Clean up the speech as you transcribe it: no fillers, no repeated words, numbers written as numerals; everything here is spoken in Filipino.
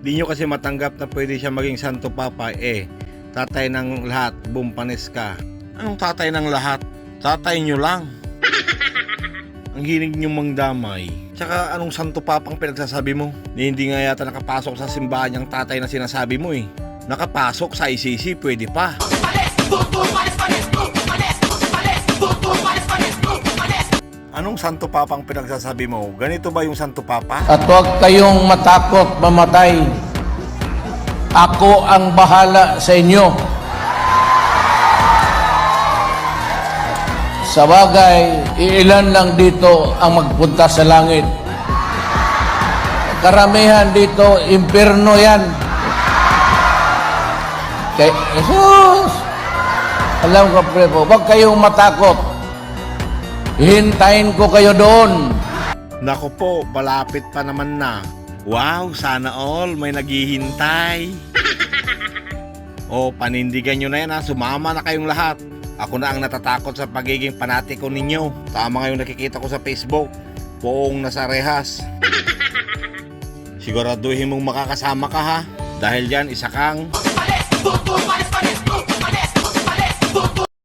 Di nyo kasi matanggap na pwede siya maging Santo Papa tatay ng lahat, bumpanes ka. Anong tatay ng lahat? Tatay nyo lang. Ang hilig nyo mangdamay. Tsaka anong Santo Papang pinagsasabi mo? Hindi nga yata nakapasok sa simbahan yung tatay na sinasabi mo Nakapasok sa ICC, pwede pa. Anong Santo Papang pinagsasabi mo? Ganito ba yung Santo Papa? At huwag kayong matakot mamatay. Ako ang bahala sa inyo. Sa bagay, iilan lang dito ang magpunta sa langit. Karamihan dito, impyerno yan. Kay Jesus! Alam ko, pre po, huwag kayong matakot. Hintayin ko kayo doon. Nako po, malapit pa naman na. Wow, sana all may naghihintay. Panindigan nyo na yan sumama na kayong lahat. Ako na ang natatakot sa pagiging panatiko ninyo. Tama nga yung nakikita ko sa Facebook. Poong nasa rehas. Siguraduhin mong makakasama ka ha. Dahil yan, isa kang